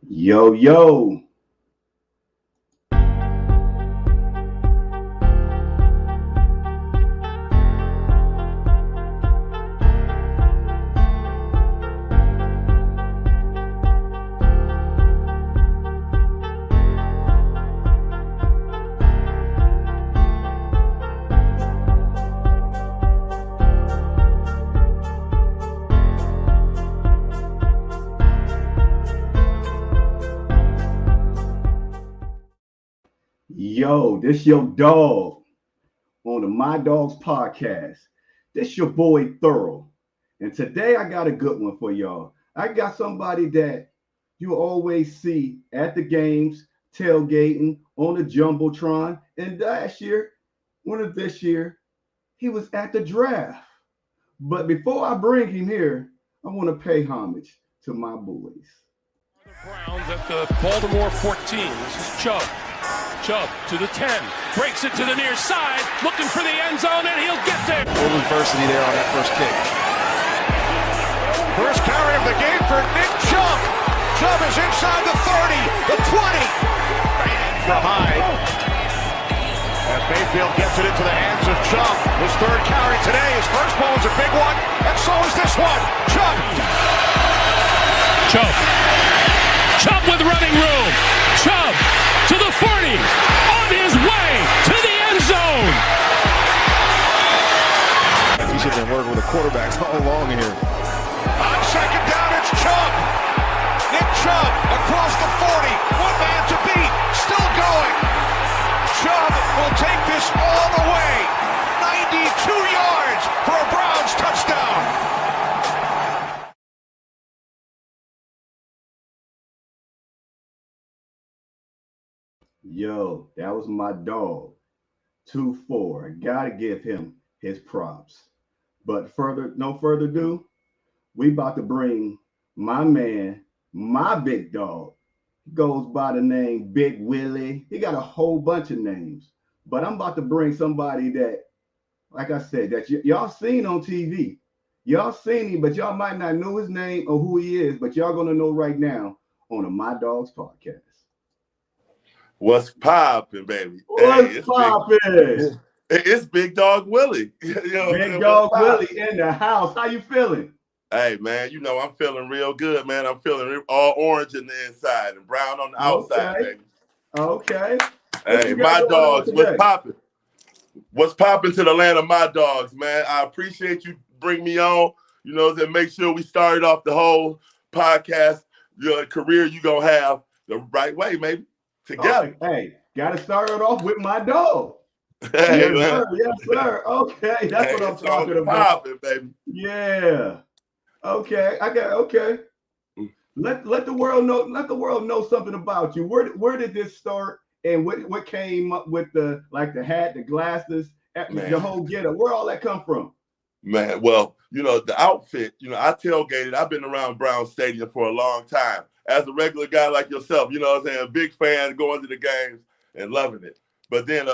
Yo, yo. Yo, this your dog on the My Dogs podcast. This your boy Thorough. And today I got a good one for y'all. I got somebody that you always see at the games, tailgating on the Jumbotron. And this year, he was at the draft. But before I bring him here, I want to pay homage to my boys. Browns at the Baltimore 14. This is Chubb. Chubb to the 10. Breaks it to the near side. Looking for the end zone, and he'll get there. Full adversity there on that first kick. First carry of the game for Nick Chubb. Chubb is inside the 30, the 20. And for Hyde. As Mayfield gets it into the hands of Chubb. His third carry today. His first ball is a big one, and so is this one. Chubb. Chubb. Chubb with running room. Chubb to the 40. On his way to the end zone. He's been working with the quarterbacks all along here. On second down, it's Chubb. Nick Chubb across the 40. One man to beat. Still going. Chubb will take this all the way. 92 yards for a Browns touchdown. Yo, that was my dog. 2-4. I gotta give him his props. But no further ado, we about to bring my man, my big dog. He goes by the name Big Willie. He got a whole bunch of names. But I'm about to bring somebody that, like I said, that y'all seen on TV. Y'all seen him, but y'all might not know his name or who he is, but y'all gonna know right now on the My Dogs podcast. What's poppin', baby? What's poppin'? It's Big Dog Willie. Big Dog Willie in the house. How you feeling? Hey, man, I'm feeling real good, man. I'm feeling all orange in the inside and brown on the outside, baby. Okay. Hey, my dogs, what's poppin'? What's poppin' to the land of my dogs, man? I appreciate you bring me on, to make sure we started off the whole podcast, your career you gonna have the right way, maybe. Together. Oh, hey, gotta start it off with my dog. Hey, yes, sir. Okay, that's what I'm talking about, baby. Yeah. Okay, okay. Let the world know. Let the world know something about you. Where did this start, and what came up with the hat, the glasses, the whole getup? Where all that come from? Man, well, the outfit. I tailgated. I've been around Brown Stadium for a long time. As a regular guy like yourself, what I'm saying, a big fan, going to the games and loving it. But then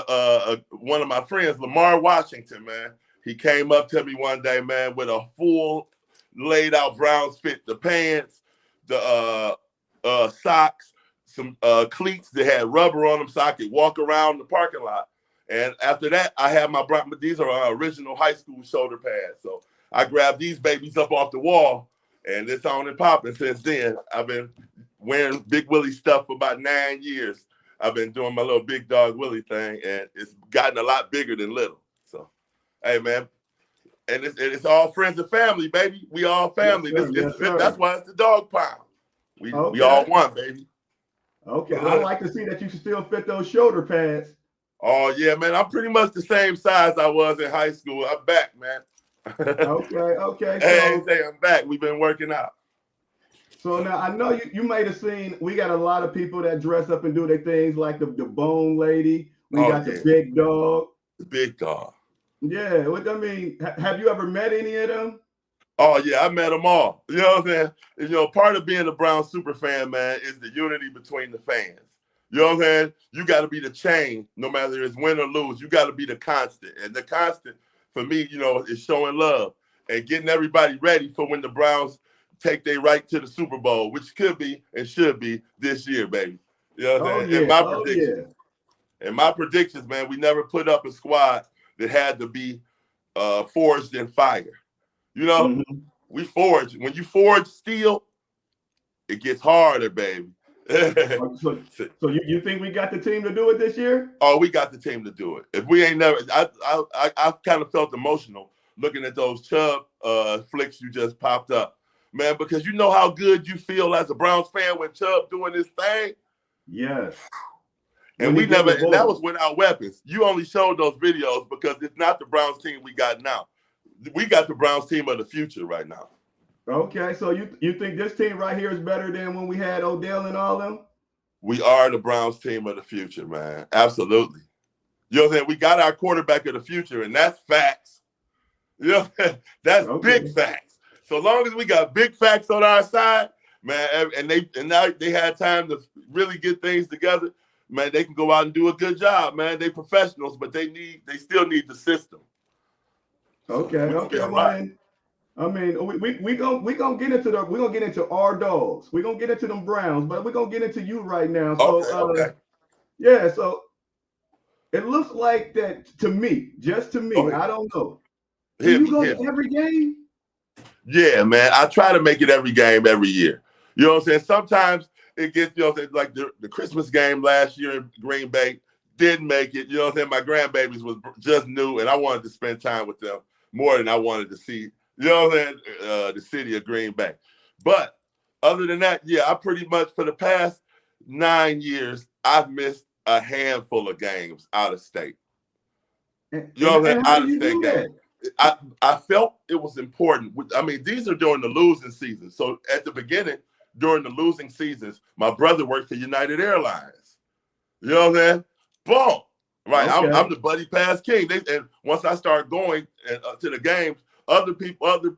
one of my friends, Lamar Washington, man, he came up to me one day, man, with a full laid out Browns fit, the pants, the socks, some cleats that had rubber on them so I could walk around the parking lot. And after that, I had these are original high school shoulder pads. So I grabbed these babies up off the wall. And it's on and popping since then. I've been wearing Big Willie stuff for about 9 years. I've been doing my little Big Dog Willie thing, and it's gotten a lot bigger than little. So, hey, man. And it's all friends and family, baby. We all family. Yes, sir. That's why it's the dog pound. We all one, baby. Okay. I like to see that you still fit those shoulder pads. Oh, yeah, man. I'm pretty much the same size I was in high school. I'm back, man. Okay. Hey, I'm back. We've been working out. So now I know you might have seen, we got a lot of people that dress up and do their things like the bone lady. We got the big dog. The big dog. Yeah. Have you ever met any of them? Oh, yeah, I met them all. You know what I'm saying? Part of being a Brown super fan, man, is the unity between the fans. You know what I'm saying? You got to be the chain, no matter if it's win or lose. You got to be the constant. And the constant, for me, is showing love and getting everybody ready for when the Browns take their right to the Super Bowl, which could be and should be this year, baby. You know what I'm saying? And my predictions, man, we never put up a squad that had to be forged in fire. You know, we forge. When you forge steel, it gets harder, baby. So you think we got the team to do it this year? Oh, we got the team to do it. If we ain't never, I kind of felt emotional looking at those Chubb flicks you just popped up, man, because you know how good you feel as a Browns fan when Chubb doing this thing. Yes. And we never, and that was without weapons. You only showed those videos because it's not the Browns team we got now. We got the Browns team of the future right now. Okay, so you think this team right here is better than when we had Odell and all them? We are the Browns team of the future, man. Absolutely. You know what I'm saying? We got our quarterback of the future, and that's facts. You know, that's big facts. So long as we got big facts on our side, man, and now they had time to really get things together, man, they can go out and do a good job, man. They professionals, but they still need the system. Okay. I mean, we gonna get into our dogs. We're gonna get into them Browns, but we're gonna get into you right now. So okay. Yeah, so it looks like that to me, just to me. Okay. I don't know. You go to every game? Yeah, man. I try to make it every game every year. You know what I'm saying? Sometimes it gets, you know what I'm saying, like the Christmas game last year in Green Bay, didn't make it. You know what I'm saying? My grandbabies was just new, and I wanted to spend time with them more than I wanted to see, you know what I'm saying, the city of Green Bay. But other than that, yeah, I pretty much for the past 9 years, I've missed a handful of games out of state. You know what I'm saying? Out of state games. I felt it was important. I mean, these are during the losing season. So at the beginning, during the losing seasons, my brother worked for United Airlines. You know what I'm saying? Boom. Right. Okay. I'm the buddy pass king. And once I started going to the games, other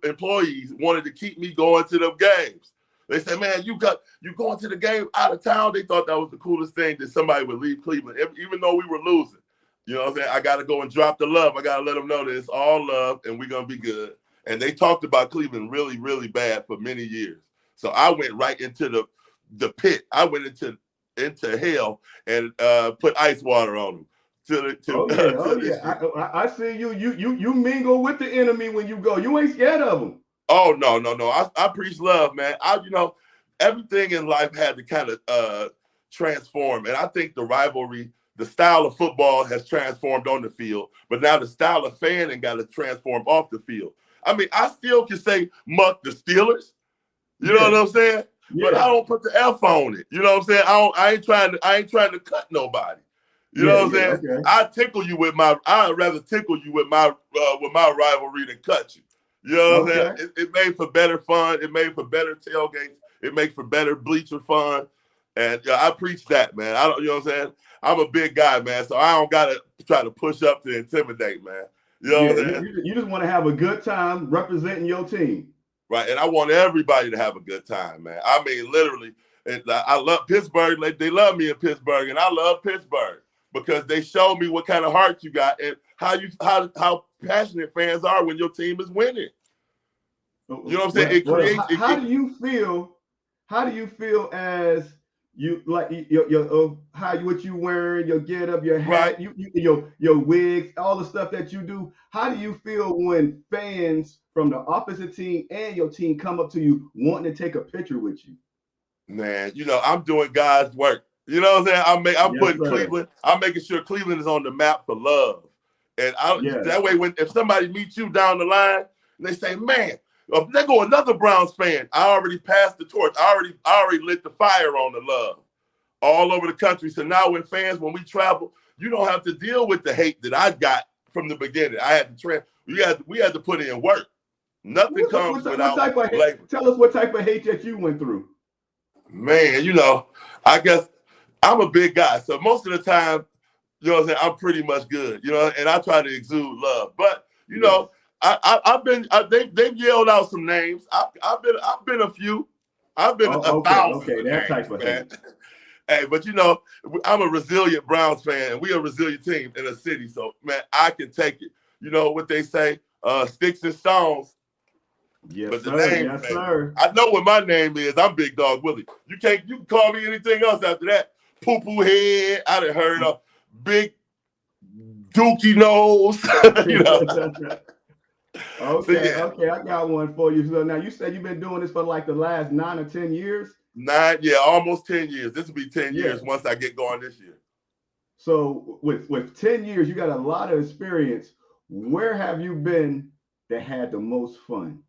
employees wanted to keep me going to them games. They said, man, you going to the game out of town. They thought that was the coolest thing that somebody would leave Cleveland, even though we were losing. You know what I'm saying? I got to go and drop the love. I got to let them know that it's all love and we're going to be good. And they talked about Cleveland really, really bad for many years. So I went right into the pit. I went into hell and put ice water on them. I see you. You mingle with the enemy when you go. You ain't scared of them. Oh, no. I preach love, man. Everything in life had to kind of transform. And I think the rivalry, the style of football has transformed on the field, but now the style of fanning got to transform off the field. I mean, I still can say muck the Steelers. You know what I'm saying? Yeah. But I don't put the F on it. You know what I'm saying? I ain't trying to cut nobody. You know what I'm saying? Okay. I'd rather tickle you with my rivalry than cut you. You know what I'm saying? It made for better fun. It made for better tailgates. It made for better bleacher fun. And I preach that, man. You know what I'm saying? I'm a big guy, man, so I don't gotta try to push up to intimidate, man. You know what I'm saying? You just want to have a good time representing your team. Right, and I want everybody to have a good time, man. I mean, literally, I love Pittsburgh. They love me in Pittsburgh, and I love Pittsburgh because they show me what kind of heart you got and how passionate fans are when your team is winning. You know what I'm saying? How do you feel? How do you feel as you like what you wearing, your get up, your hat, right. your wigs, all the stuff that you do? How do you feel when fans from the opposite team and your team come up to you wanting to take a picture with you? Man, I'm doing God's work. You know what I'm saying? I'm putting Cleveland. I'm making sure Cleveland is on the map for love, and that way, if somebody meets you down the line and they say, "Man, there go another Browns fan," I already passed the torch. I already lit the fire on the love all over the country. So now when we travel, you don't have to deal with the hate that I got from the beginning. I had to we had to put in work. Nothing comes without labor. Tell us what type of hate that you went through. Man, I guess I'm a big guy. So most of the time, you know what I'm saying, I'm pretty much good, and I try to exude love. But, they've yelled out some names. I've been a few. I've been 1,000. Okay, that type of man. Hey, but I'm a resilient Browns fan, and we a resilient team in a city. So, man, I can take it. You know what they say, sticks and stones Yes, But the sir. name, Yes, man, sir. I know what my name is. I'm Big Dog Willie. You can call me anything else after that. Poo poo head. I done heard of big dookie nose. You know. So Okay, yeah, okay, I got one for you. So now you said you've been doing this for like the last 9 or 10 years. almost 10 years. This will be 10 Yeah. years once I get going this year. So with 10 years, you got a lot of experience. Where have you been that had the most fun?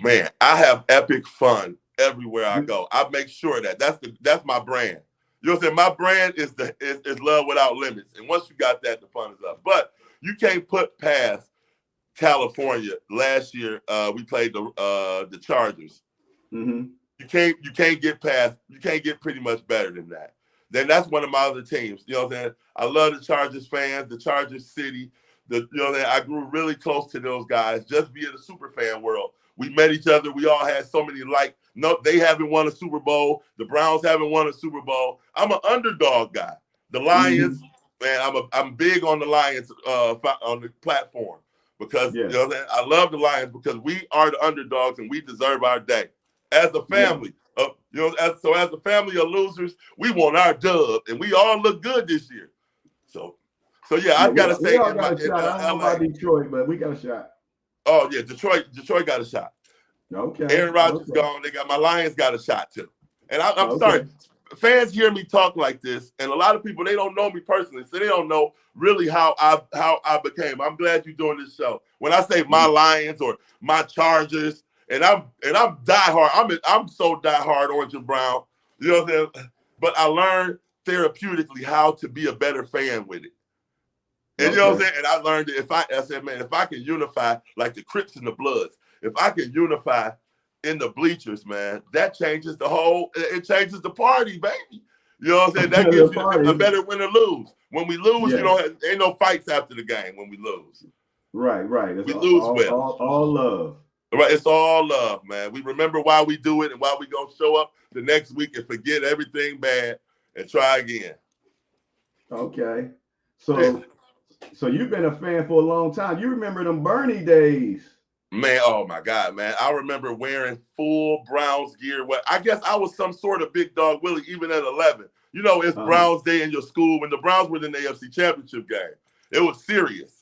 Man, I have epic fun everywhere I go. I make sure that's my brand. You know what I'm saying? My brand is love without limits. And once you got that, the fun is up. But you can't put past California. Last year, we played the Chargers. Mm-hmm. You can't get pretty much better than that. Then that's one of my other teams. You know what I'm saying? I love the Chargers fans, the Chargers city. I grew really close to those guys just via the super fan world. We met each other. We all had so many no, they haven't won a Super Bowl. The Browns haven't won a Super Bowl. I'm an underdog guy. The Lions, man, I'm big on the Lions on the platform because Yeah. you know what I'm saying? I love the Lions because we are the underdogs and we deserve our day. As a family, as a family of losers, we want our dub, and we all look good this year. So yeah, I gotta we say, all got a shot. I don't know LA, about Detroit, but we got a shot. oh yeah, Detroit got a shot. Okay. Aaron Rodgers Okay. gone. My Lions got a shot too. And I'm Okay. sorry, fans hear me talk like this, and a lot of people they don't know me personally, so they don't know really how I became. I'm glad you're doing this show. When I say my Lions or my Chargers. And I'm diehard. I'm so diehard orange and brown. You know what I'm saying? But I learned therapeutically how to be a better fan with it. And you know what I'm saying? And I learned that if I can unify like the Crips and the Bloods, if I can unify in the bleachers, man, that changes it changes the party, baby. You know what I'm saying? That gives you a better win or lose. When we lose, ain't no fights after the game when we lose. Right. It's we lose well. All love. Right, it's all love, man. We remember why we do it and why we gonna show up the next week and forget everything bad and try again. Okay. So you've been a fan for a long time. You remember them Bernie days. Man, oh my God, man. I remember wearing full Browns gear. I guess I was some sort of Big Dog Willie even at 11. You know, it's Browns Day in your school when the Browns were in the AFC Championship game. It was serious.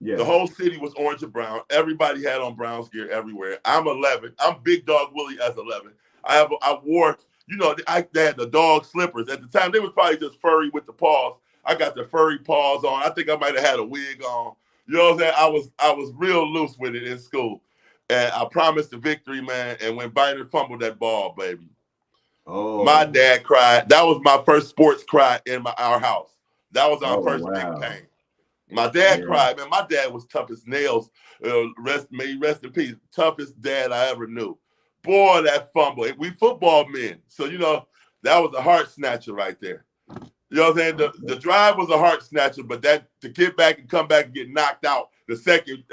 Yeah. The whole city was orange and brown. Everybody had on Browns gear everywhere. I'm 11. I'm Big Dog Willie as 11. I wore, they had the dog slippers. At the time, they was probably just furry with the paws. I got the furry paws on. I think I might have had a wig on. You know what I'm saying? I was real loose with it in school. And I promised the victory, man. And when Biden fumbled that ball, baby, my dad cried. That was my first sports cry in our house. That was our first big pain. My dad cried, man. My dad was tough as nails. Rest in peace. Toughest dad I ever knew. Boy, that fumble. We football men. So, that was a heart snatcher right there. You know what I'm saying? The drive was a heart snatcher, but that to get back and come back and get knocked out the second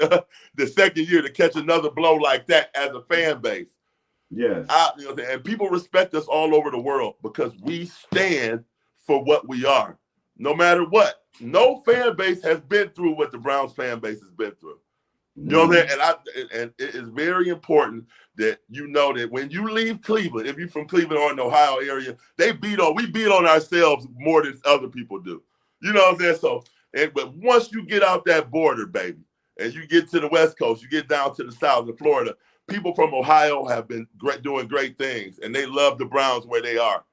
year to catch another blow like that as a fan base. Yes. And people respect us all over the world because we stand for what we are, no matter what. No fan base has been through what the Browns fan base has been through. You know what I'm saying? And it is very important that you know that when you leave Cleveland, if you're from Cleveland or in the Ohio area, we beat on ourselves more than other people do. You know what I'm saying? So, but once you get out that border, baby, and you get to the West Coast, you get down to the South in Florida, people from Ohio have been doing great things, and they love the Browns where they are.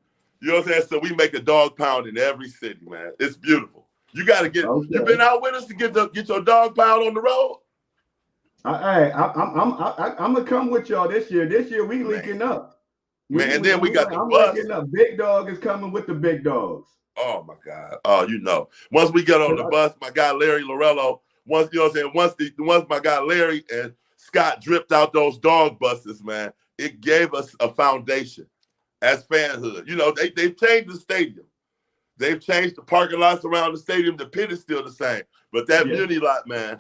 You know what I'm saying? So we make a dog pound in every city, man. It's beautiful. You got to get. Okay. You've been out with us to get your dog pound on the road. I'm gonna come with y'all this year. This year we linking up. And then we got the bus. Linking up. Big Dog is coming with the big dogs. Oh my God! Oh, once we get on the bus, my guy Larry Lorello. Once my guy Larry and Scott dripped out those dog buses, man, it gave us a foundation as fanhood. They've changed the stadium. They've changed the parking lots around the stadium. The pit is still the same. But that Muni lot, man,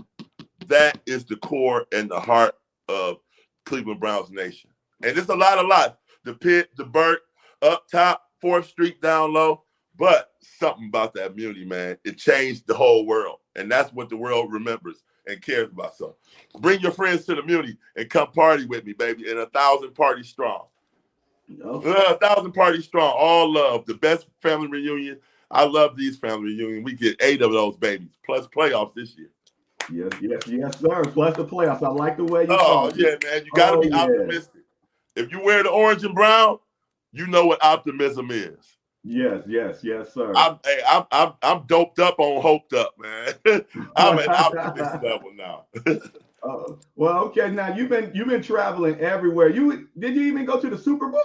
that is the core and the heart of Cleveland Browns Nation. And it's a lot of life. The pit, the Burt, up top, 4th Street down low. But something about that Muni, man, it changed the whole world. And that's what the world remembers. and cares about. So bring your friends to the Muni and come party with me, baby. And 1,000 parties strong. 1,000 parties strong. All love. The best family reunion. I love these family reunions. We get 8 of those babies, plus playoffs this year. Yes, sir. Plus the playoffs. I like the way you talk. Yeah, man. You got to be optimistic. If you wear the orange and brown, you know what optimism is. Yes, sir. I'm doped up on hoped up, man. I'm at optimist level now. Well, okay. Now you've been traveling everywhere. Did you even go to the Super Bowl?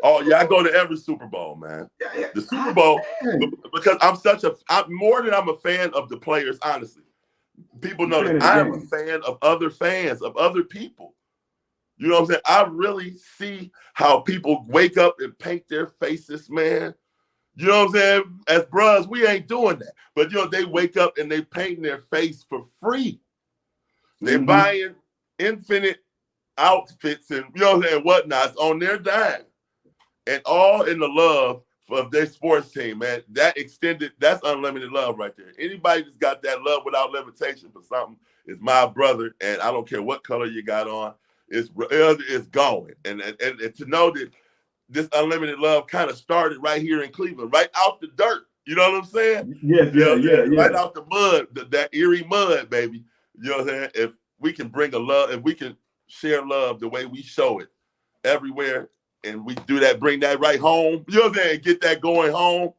I go to every Super Bowl, man. Yeah. The Super Bowl, because I'm more than I'm a fan of the players, honestly. People know that I am a fan of other fans, of other people. You know what I'm saying? I really see how people wake up and paint their faces, man. You know what I'm saying? As bros, we ain't doing that. But, they wake up and they painting their face for free. They're buying infinite outfits and, whatnots on their dime. And all in the love of their sports team, man. That's unlimited love right there. Anybody that's got that love without limitation for something is my brother, and I don't care what color you got on. It's going. And to know that this unlimited love kind of started right here in Cleveland, right out the dirt. You know what I'm saying? Yeah. Right out the mud, that Erie mud, baby. You know what I'm saying? If we can if we can share love the way we show it everywhere, and we do that, bring that right home, you know what I'm saying? Get that going home,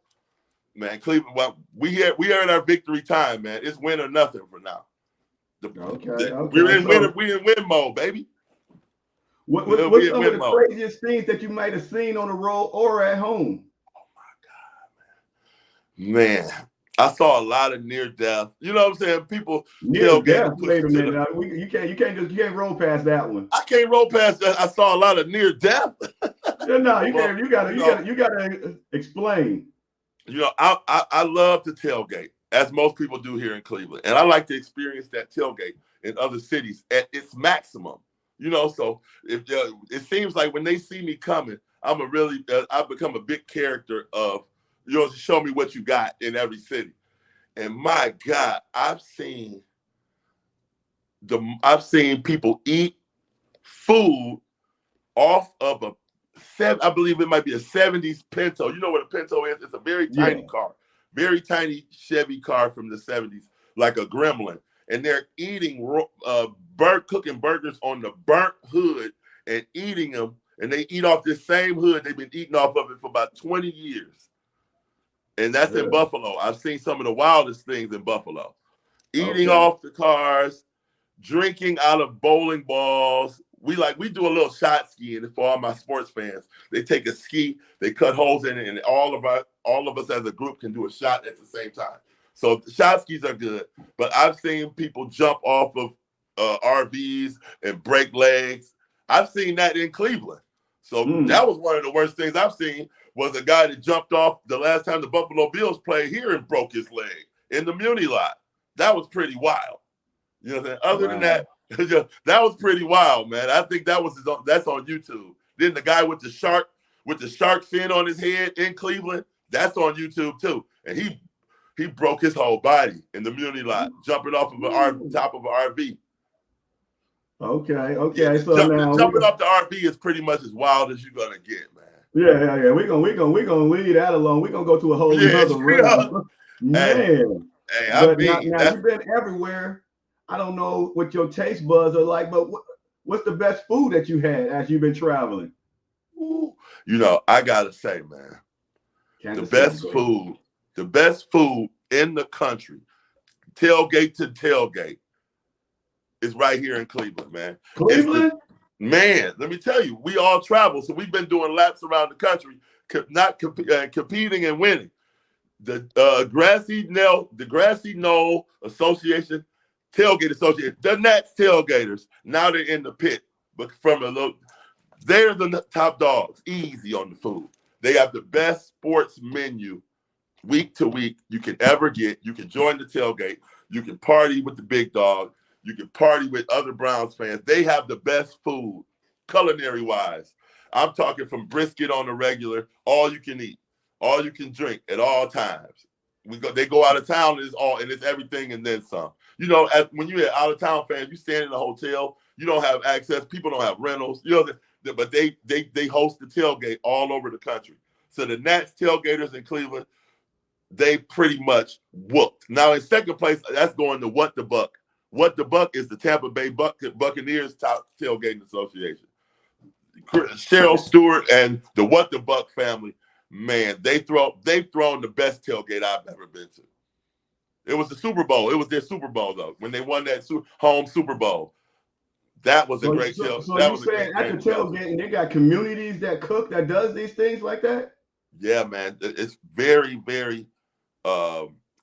man. Cleveland, well, we are in our victory time, man. It's win or nothing for now. We're in win mode, baby. What's some of the craziest things that you might have seen on the road or at home? Oh my God, man. I saw a lot of near death. You know what I'm saying? People near death. Wait a minute. You can't roll past that one. I can't roll past that. I saw a lot of near death. No, you can't. You gotta explain. I love to tailgate, as most people do here in Cleveland, and I like to experience that tailgate in other cities at its maximum. So if it seems like when they see me coming, I've become a big character of, show me what you got in every city. And my God, I've seen people eat food off of I believe it might be a 70s Pinto. You know what a Pinto is? It's a very tiny car, very tiny Chevy car from the 70s, like a Gremlin. And they're eating cooking burgers on the burnt hood and eating them. And they eat off this same hood. They've been eating off of it for about 20 years. And that's in Buffalo. I've seen some of the wildest things in Buffalo. Eating off the cars, drinking out of bowling balls. We do a little shot skiing for all my sports fans. They take a ski, they cut holes in it, and all of us as a group can do a shot at the same time. So the shot skis are good, but I've seen people jump off of RVs and break legs. I've seen that in Cleveland. So that was one of the worst things I've seen, was a guy that jumped off the last time the Buffalo Bills played here and broke his leg in the Muni lot. That was pretty wild. You know what I'm saying? Other than that, that was pretty wild, man. I think that's on YouTube. Then the guy with the shark fin on his head in Cleveland, that's on YouTube too. And he broke his whole body in the Muni lot, jumping off of top of an RV. Okay. Yeah, So jumping off the RV is pretty much as wild as you're gonna get, man. Yeah. We're gonna leave that alone. We're gonna go to a whole other realm. Man. Now you've been everywhere. I don't know what your taste buds are like, but what's the best food that you had as you've been traveling? Ooh, I gotta say, man, the best food in the country, tailgate to tailgate, is right here in Cleveland, man. Cleveland? Man, let me tell you, we all travel, so we've been doing laps around the country, competing and winning. The Grassy Knoll Association, Tailgate Association, the Nats tailgaters, now they're in the pit, but they're the top dogs, easy on the food. They have the best sports menu week to week you can ever get. You can join the tailgate. You can party with the big dog. You can party with other Browns fans. They have the best food, culinary-wise. I'm talking from brisket on the regular, all you can eat, all you can drink at all times. They go out of town and it's everything and then some. You know, when you're out of town fans, you stand in a hotel, you don't have access, people don't have rentals, you know, but they host the tailgate all over the country. So the Nats tailgaters in Cleveland, they pretty much whooped. Now in second place, that's going to What the Buck. What the Buck is the Tampa Bay Buccaneers top tailgating association. Cheryl Stewart and the What the Buck family, man, they've thrown the best tailgate I've ever been to. It was the Super Bowl. It was their Super Bowl though when they won that home Super Bowl. That was a great tailgate. So you saying at the tailgate, they got communities that cook that does these things like that? Yeah, man, it's very, very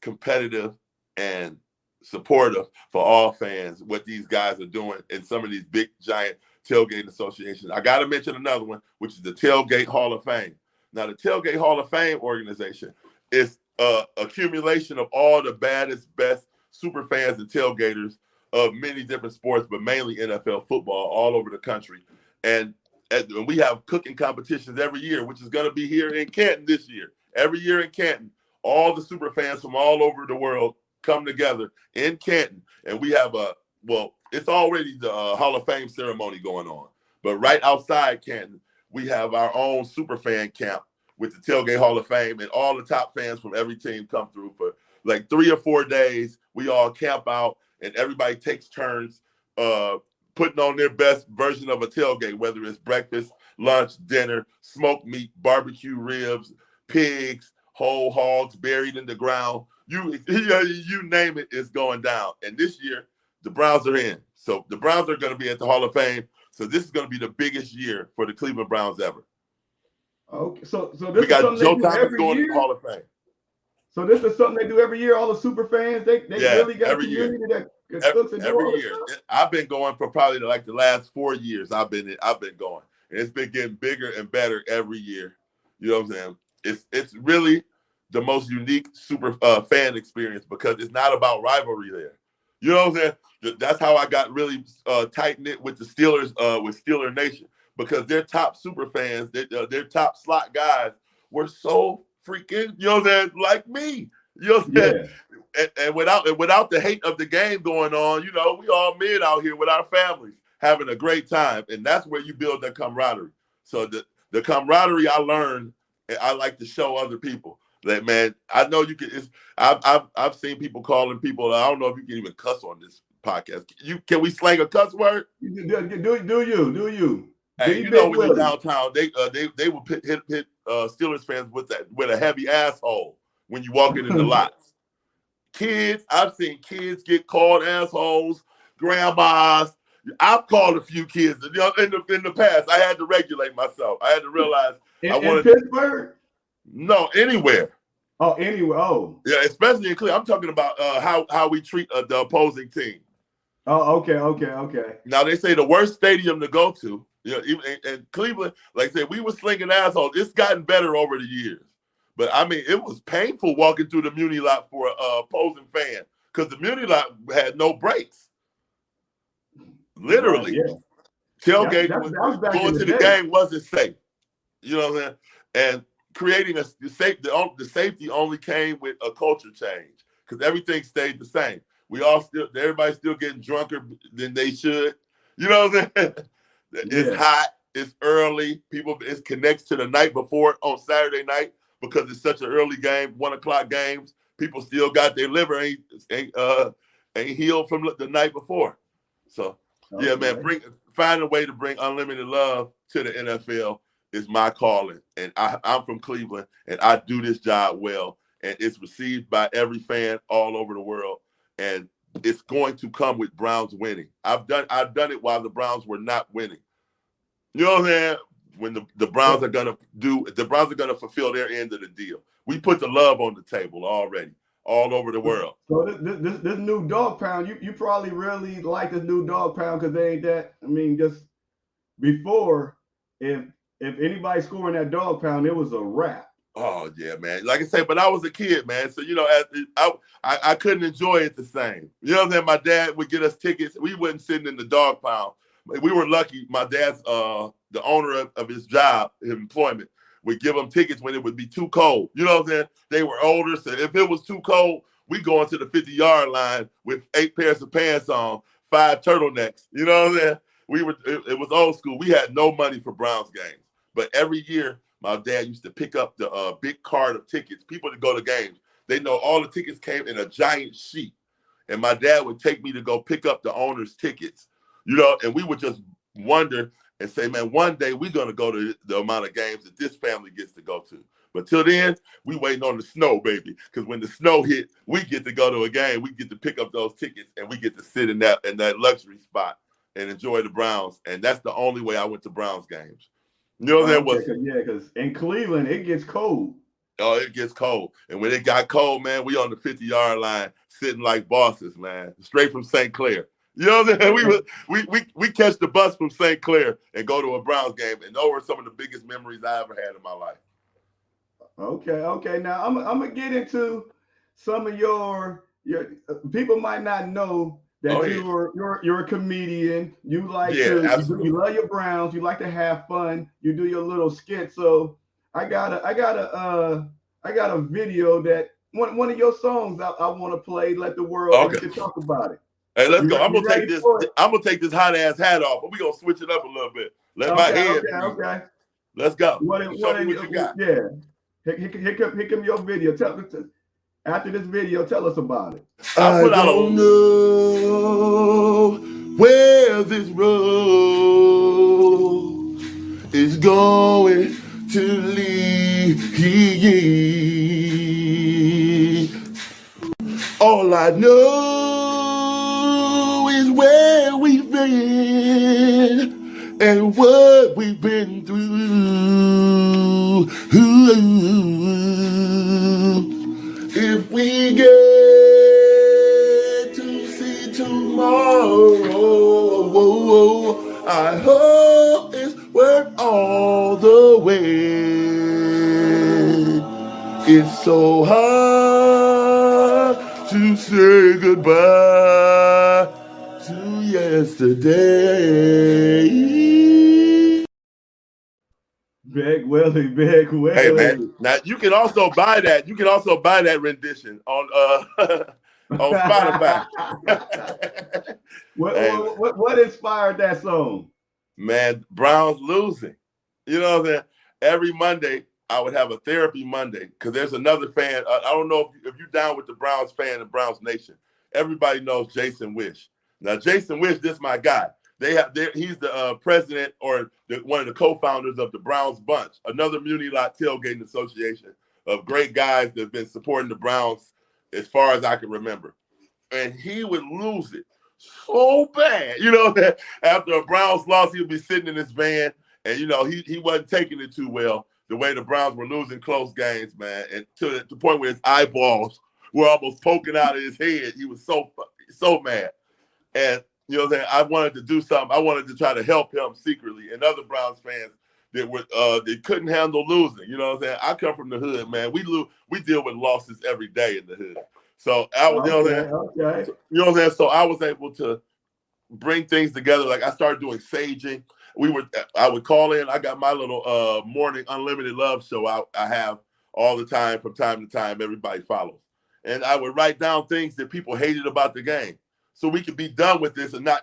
competitive and supportive for all fans. What these guys are doing in some of these big giant tailgating associations. I got to mention another one, which is the Tailgate Hall of Fame. Now, the Tailgate Hall of Fame organization is accumulation of all the baddest, best super fans and tailgaters of many different sports, but mainly NFL football all over the country. And we have cooking competitions every year, which is going to be here in Canton this year. Every year in Canton, all the super fans from all over the world come together in Canton. And we have it's already the Hall of Fame ceremony going on. But right outside Canton, we have our own super fan camp with the Tailgate Hall of Fame, and all the top fans from every team come through for like 3 or 4 days. We all camp out, and everybody takes turns putting on their best version of a tailgate, whether it's breakfast, lunch, dinner, smoked meat, barbecue ribs, pigs, whole hogs buried in the ground. You name it, it's going down. And this year, the Browns are in. So the Browns are going to be at the Hall of Fame. So this is going to be the biggest year for the Cleveland Browns ever. Okay, so this we got is Joe something they do Thomas every going year? to the Hall of Fame. So this is something they do every year. All the super fans, they really got a community that cooks and every year. I've been going for probably like the last 4 years. I've been going, and it's been getting bigger and better every year. You know what I'm saying? It's really the most unique super fan experience because it's not about rivalry there. You know what I'm saying? That's how I got really tight knit with the Steelers, with Steeler Nation, because their top super fans, their top slot guys were so freaking, you know what I'm saying, like me. You know what I'm saying? And without the hate of the game going on, you know, we all men out here with our families having a great time. And that's where you build that camaraderie. So the camaraderie I learned, I like to show other people. That, man, I know you can. I've seen people calling people. I don't know if you can even cuss on this podcast. Can we slang a cuss word? Do you? Hey, you know when you're downtown, they will hit Steelers fans with a heavy asshole when you walk in the lots. Kids, I've seen kids get called assholes. Grandmas, I've called a few kids. You know, in the past, I had to regulate myself. I had to realize in Pittsburgh. No, anywhere. Oh, anywhere. Oh, yeah, especially in Cleveland. I'm talking about how we treat the opposing team. Oh, okay. Now they say the worst stadium to go to, you know, even in Cleveland, like I said, we were slinging assholes. It's gotten better over the years, but I mean, it was painful walking through the Muni lot for an opposing fan because the Muni lot had no brakes. Literally, tailgate going to the game wasn't safe. You know what I'm saying? And creating the safety only came with a culture change because everything stayed the same. Everybody's still getting drunker than they should. You know what I'm saying? It's hot. It's early. It connects to the night before on Saturday night because it's such an early game, 1:00 games. People still got their liver ain't healed from the night before. So yeah, man, find a way to bring unlimited love to the NFL. Is my calling, and I'm from Cleveland, and I do this job well, and it's received by every fan all over the world, and it's going to come with Browns winning. I've done it while the Browns were not winning. You know what I'm saying? When the Browns are gonna fulfill their end of the deal. We put the love on the table already, all over the world. So this new dog pound, you probably really like this new dog pound because they ain't that. I mean, just before if anybody scoring that dog pound, it was a wrap. Oh yeah, man. Like I said, but I was a kid, man. So you know, I couldn't enjoy it the same. You know what I'm saying? My dad would get us tickets. We wasn't sitting in the dog pound. We were lucky. My dad's the owner of his job, his employment, would give them tickets when it would be too cold. You know what I'm saying? They were older, so if it was too cold, we go into the 50-yard line with 8 pairs of pants on, 5 turtlenecks. You know what I'm saying? It was old school. We had no money for Browns games. But every year, my dad used to pick up the big card of tickets. People to go to games, they know all the tickets came in a giant sheet. And my dad would take me to go pick up the owner's tickets, and we would just wonder and say, man, one day we're going to go to the amount of games that this family gets to go to. But till then, we waiting on the snow, baby. Because when the snow hit, we get to go to a game. We get to pick up those tickets, and we get to sit in that luxury spot and enjoy the Browns. And that's the only way I went to Browns games. Because in Cleveland, it gets cold. Oh, it gets cold. And when it got cold, man, we on the 50-yard line sitting like bosses, man, straight from St. Clair. You know what I'm saying? We catch the bus from St. Clair and go to a Browns game, and those were some of the biggest memories I ever had in my life. Okay. Now I'm gonna get into some of your people might not know that you're a comedian. You like you love your Browns. You like to have fun. You do your little skit. So I got a video that one of your songs I want to play. Let the world you can talk about it. Hey, let's go. I'm gonna take this hot ass hat off, but we're gonna switch it up a little bit. Let my head. Okay. Let's go. Show me what you got. Yeah. Here come your video. After this video, tell us about it. I don't know where this road is going to lead. All I know is where we've been and what we've been through. If we get to see tomorrow, I hope it's worth all the wait. It's so hard to say goodbye to yesterday. Big Willie. Hey man, now you can also buy that. You can also buy that rendition on on Spotify. What inspired that song? Man, Browns losing. You know what I'm saying? Every Monday I would have a therapy Monday because there's another fan. I don't know if you're down with the Browns fan and Browns Nation. Everybody knows Jason Wish. Now Jason Wish, this is my guy. He's the president or one of the co-founders of the Browns Bunch, another Muni Lot tailgating association of great guys that have been supporting the Browns as far as I can remember. And he would lose it so bad. That after a Browns loss, he would be sitting in his van and, he wasn't taking it too well the way the Browns were losing close games, man. And to the point where his eyeballs were almost poking out of his head. He was so mad. And I wanted to do something. I wanted to try to help him secretly, and other Browns fans that couldn't handle losing. I come from the hood, man. We deal with losses every day in the hood. So I was, So I was able to bring things together. Like I started doing saging. I would call in. I got my little morning unlimited love show I have all the time from time to time. Everybody follows, and I would write down things that people hated about the game. So we could be done with this and not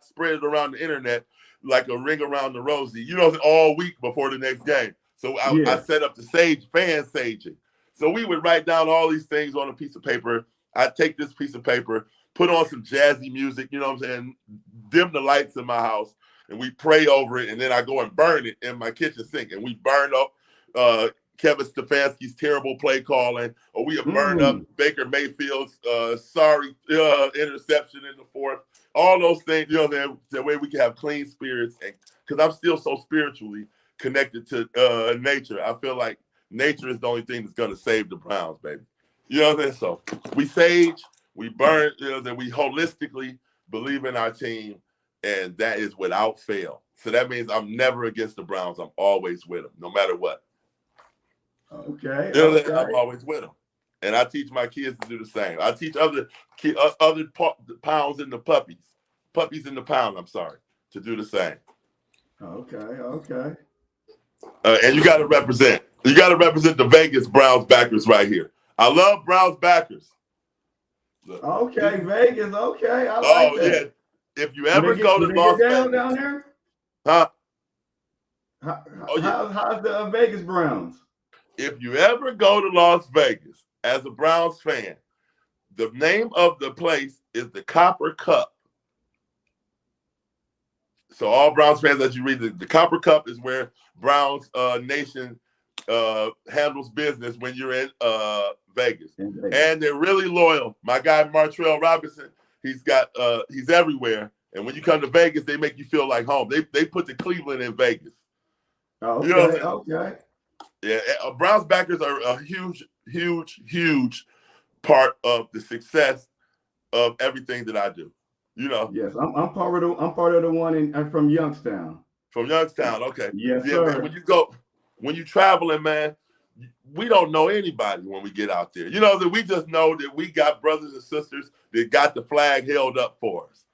spread it around the internet like a ring around the rosy, all week before the next game. So I set up the fan saging. So we would write down all these things on a piece of paper. I'd take this piece of paper, put on some jazzy music, dim the lights in my house, and we pray over it. And then I go and burn it in my kitchen sink. And we burn up Kevin Stefanski's terrible play calling, or we have burned up Baker Mayfield's sorry interception in the fourth. All those things, that way we can have clean spirits. And because I'm still so spiritually connected to nature, I feel like nature is the only thing that's going to save the Browns, baby. You know what I'm saying? So we sage, we burn, then we holistically believe in our team, and that is without fail. So that means I'm never against the Browns. I'm always with them, no matter what. Okay. I'm always with them, and I teach my kids to do the same. I teach other pounds in the puppies in the pound. I'm sorry, to do the same. Okay. And you got to represent. You got to represent the Vegas Browns backers right here. I love Browns backers. Look, Okay, Vegas. Okay, I like oh that. yeah. If you ever go Do to they Las get down Vegas, there? huh? How, Oh yeah. how's the Vegas Browns? If you ever go to Las Vegas as a Browns fan, the name of the place is the Copper Cup. So all Browns fans, as you read, the Copper Cup is where Browns Nation handles business when you're in Vegas. In Vegas. And they're really loyal. My guy Martrell Robinson, he's everywhere. And when you come to Vegas, they make you feel like home. They put the Cleveland in Vegas. Okay, You know what I'm saying? okay. Yeah, Browns backers are a huge, huge, huge part of the success of everything that I do. You know, Yes, I'm part of the one I'm from Youngstown. from Youngstown. Okay, Yes, yeah, sir. man. When you traveling, man, we don't know anybody when we get out there. You know that we just know that we got brothers and sisters that got the flag held up for us.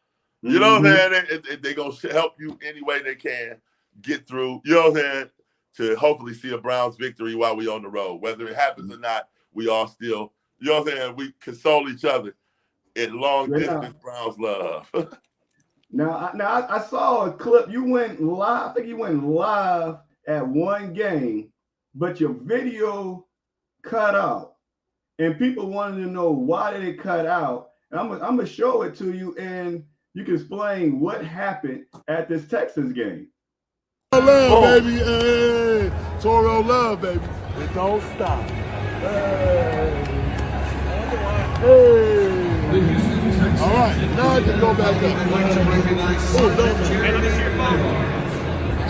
You know what I'm saying? They gonna help you any way they can get through. You know what I'm saying? To hopefully see a Browns victory while we on the road. Whether it happens or not, we all still, you know what I'm saying? We console each other in long distance Browns love. Now I saw a clip. You went live. I think you went live at one game, but your video cut out, and people wanted to know why did it cut out. And I'm gonna show it to you, and you can explain what happened at this Texas game. Love, baby. Hey, Toro love, baby. It don't stop. Hey. Hey. All right, now I can go back up.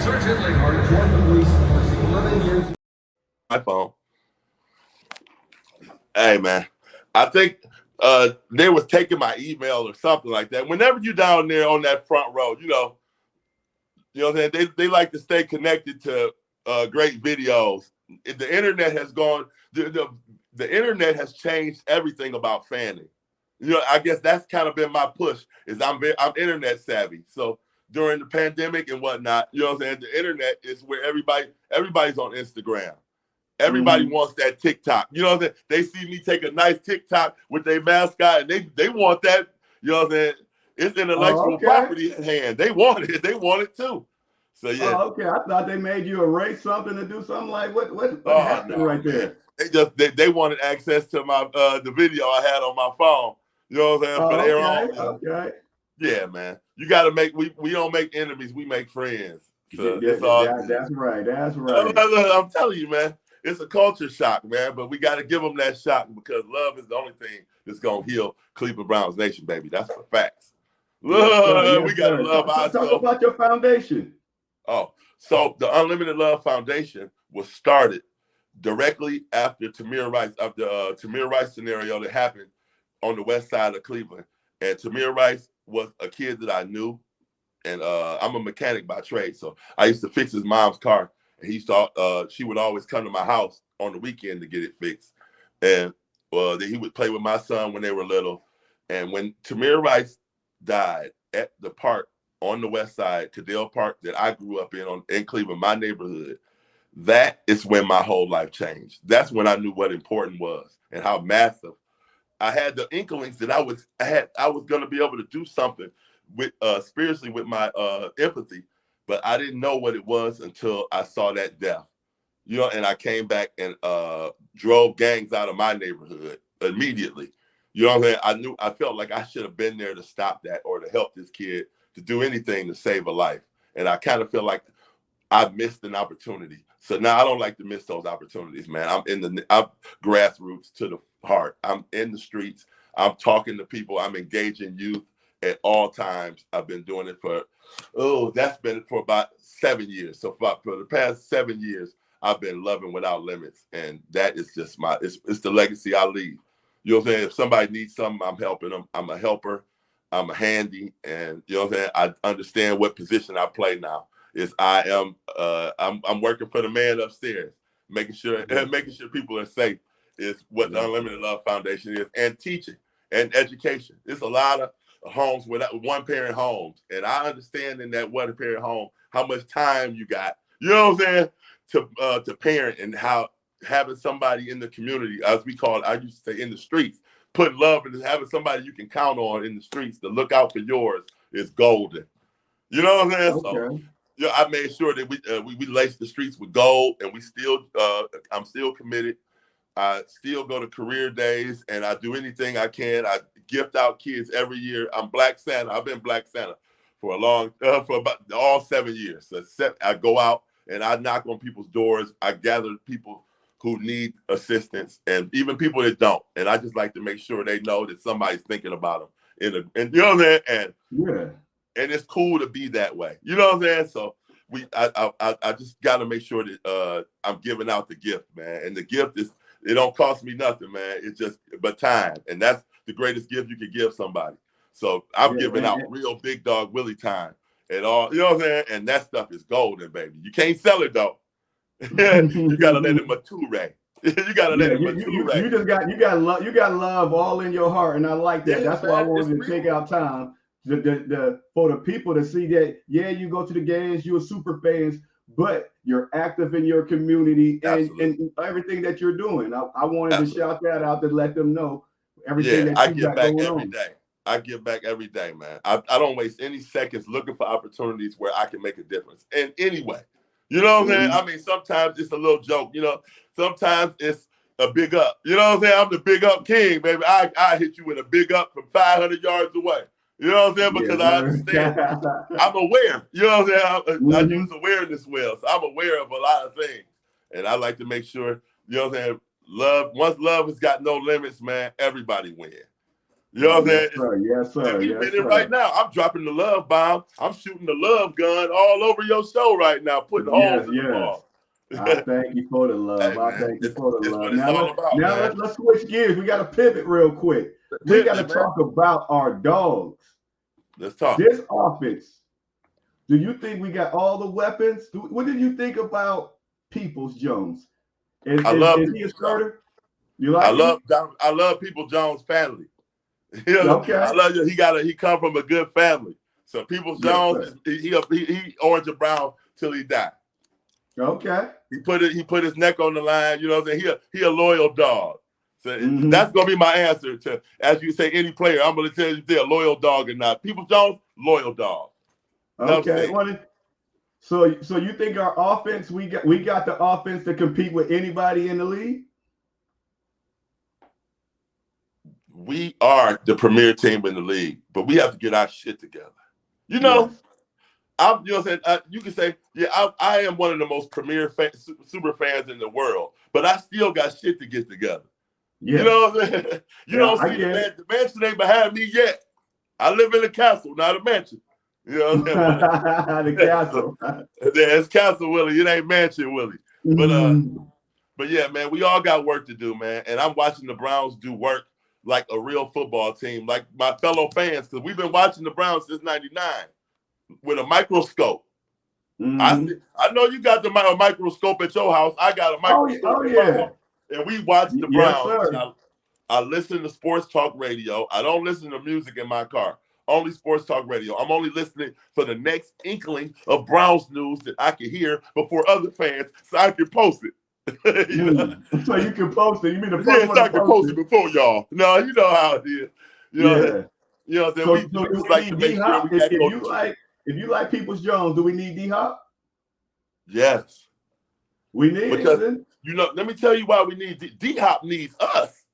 Sergeant Leghart, Florida Police, 11 years. My phone. Hey, man. I think they was taking my email or something like that. Whenever you down there on that front row, you know what I'm saying? They like to stay connected to great videos. The internet has gone, the internet has changed everything about fanning. You know, I guess that's kind of been my push, is I'm internet savvy. So during the pandemic and whatnot, you know what I'm saying? The internet is where everybody's on Instagram. Everybody wants that TikTok. You know what I'm saying? They see me take a nice TikTok with their mascot, and they want that. You know what I'm saying? It's intellectual property at hand. They want it. They want it too. So yeah. Oh, okay. I thought they made you erase something to do something like what happened right there? They wanted access to my the video I had on my phone. You know what I'm saying? For their own. Okay. Yeah, man. You got to make we don't make enemies. We make friends. So That's right. That's right. I'm telling you, man. It's a culture shock, man, but we got to give them that shock because love is the only thing that's going to heal Cleveland Browns Nation, baby. That's the facts. Yes, we got to love ourselves. Talk about your foundation. Oh, so the Unlimited Love Foundation was started directly after Tamir Rice scenario that happened on the west side of Cleveland. And Tamir Rice was a kid that I knew, and I'm a mechanic by trade, so I used to fix his mom's car. And she would always come to my house on the weekend to get it fixed. And then he would play with my son when they were little. And when Tamir Rice died at the park on the west side, Cadell Park, that I grew up in Cleveland, my neighborhood, that is when my whole life changed. That's when I knew what important was and how massive. I had the inklings that I was going to be able to do something with spiritually with my empathy. But I didn't know what it was until I saw that death, you know, and I came back and drove gangs out of my neighborhood immediately. You know what I'm saying? I felt like I should have been there to stop that or to help this kid to do anything to save a life. And I kind of feel like I missed an opportunity. So now I don't like to miss those opportunities, man. I'm grassroots to the heart. I'm in the streets. I'm talking to people. I'm engaging youth at all times. I've been doing it that's been for about 7 years. So for the past 7 years, I've been loving without limits. And that is just it's the legacy I leave. You know what I'm saying? If somebody needs something, I'm helping them. I'm a helper. I'm a handy. And you know what I'm saying? I understand what position I play now. I'm working for the man upstairs, making sure people are safe is what the Unlimited Love Foundation is, and teaching and education. There's a lot of homes without one-parent homes, and I understand in that one-parent home how much time you got. You know what I'm saying, to parent, and how having somebody in the community, as we call it, I used to say in the streets, putting love and having somebody you can count on in the streets to look out for yours is golden. You know what I'm saying? Okay. So, you know, I made sure that we lace the streets with gold, and we still I'm still committed. I still go to career days, and I do anything I can. I gift out kids every year. I'm Black Santa. I've been Black Santa for about all 7 years. So I go out and I knock on people's doors. I gather people who need assistance and even people that don't. And I just like to make sure they know that somebody's thinking about them. And you know what I'm saying? And it's cool to be that way. You know what I'm saying? So I just got to make sure that I'm giving out the gift, man. And the gift is, it don't cost me nothing, man. It's just but time, and that's the greatest gift you could give somebody. So I'm giving out real big dog Willie time and all. You know what I'm saying? And that stuff is golden, baby. You can't sell it though. You gotta let it mature. You gotta let it mature. You got love all in your heart, and I like that. That's why I wanted to take out time for the people to see that. Yeah, you go to the games, you're super fans, but you're active in your community and everything that you're doing. I wanted to shout that out to let them know everything that you got going on. Every day. I give back every day, man. I don't waste any seconds looking for opportunities where I can make a difference in any way. You know what I'm saying? I mean, sometimes it's a little joke. You know, sometimes it's a big up. You know what I'm saying? I'm the big up king, baby. I hit you with a big up from 500 yards away. You know what I'm saying? Because I understand. I'm aware. You know what I'm saying? I use awareness well. So I'm aware of a lot of things. And I like to make sure, you know what I'm saying, once love has got no limits, man, everybody wins. You know what I'm saying? Yes, sir. Yes, sir. Right now, I'm dropping the love bomb. I'm shooting the love gun all over your show right now, putting holes in the ball. I thank you for the love. Hey, I thank you for the love. Now let's switch gears. We got to pivot real quick. We got to talk about our dogs. Let's talk. This offense. Do you think we got all the weapons? What did you think about Peoples-Jones? Is he a starter? You like? I love Peoples-Jones' family. You know, okay. I love you. He come from a good family. So Peoples-Jones, he orange and brown till he died. Okay. He put his neck on the line. You know what I'm saying? He a loyal dog. So that's gonna be my answer to, as you say, any player. I'm gonna tell you if they're a loyal dog or not. Peoples-Jones, loyal dog. Okay. So you think our offense, we got the offense to compete with anybody in the league? We are the premier team in the league, but we have to get our shit together. You know, you know what I'm saying? You can say, yeah, I am one of the most premier super fans in the world, but I still got shit to get together. Yeah. You know what I'm saying? You don't see the mansion ain't behind me yet. I live in a castle, not a mansion. You know what I'm saying? The castle. It's Castle Willie. It ain't Mansion Willie. But yeah, man, we all got work to do, man. And I'm watching the Browns do work like a real football team, like my fellow fans, because we've been watching the Browns since '99 with a microscope. I know you got the microscope at your house. I got a microscope at my house. And we watch the Browns. Yes, I listen to sports talk radio. I don't listen to music in my car. Only sports talk radio. I'm only listening for the next inkling of Browns news that I can hear before other fans, so I can post it. So you can post it. You mean the first so one I can post it before y'all. No, you know how it is. You know what I'm saying? We just like to make sure we if you like Peoples-Jones, do we need D-Hop? Yes. We need because you know, let me tell you why we need D-Hop needs us.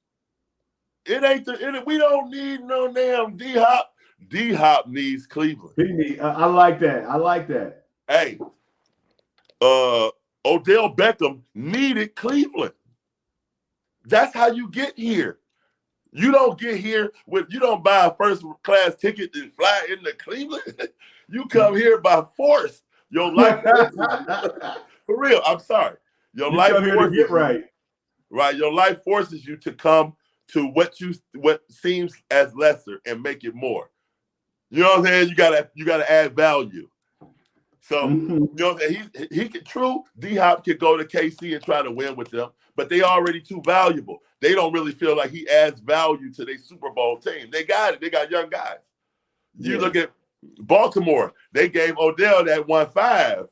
It ain't we don't need no damn D-Hop. D-Hop needs Cleveland. I like that. I like that. Hey, Odell Beckham needed Cleveland. That's how you get here. You don't get here you don't buy a first class ticket and fly into Cleveland. You come here by force. Your life for real. I'm sorry. Your life forces you, right. Your life forces you to come to what seems as lesser and make it more. You know what I'm saying? You gotta add value. So you know what I'm saying? He could D-Hop could go to KC and try to win with them, but they already too valuable. They don't really feel like he adds value to their Super Bowl team. They got it. They got young guys. You look at Baltimore, they gave Odell that 1.5.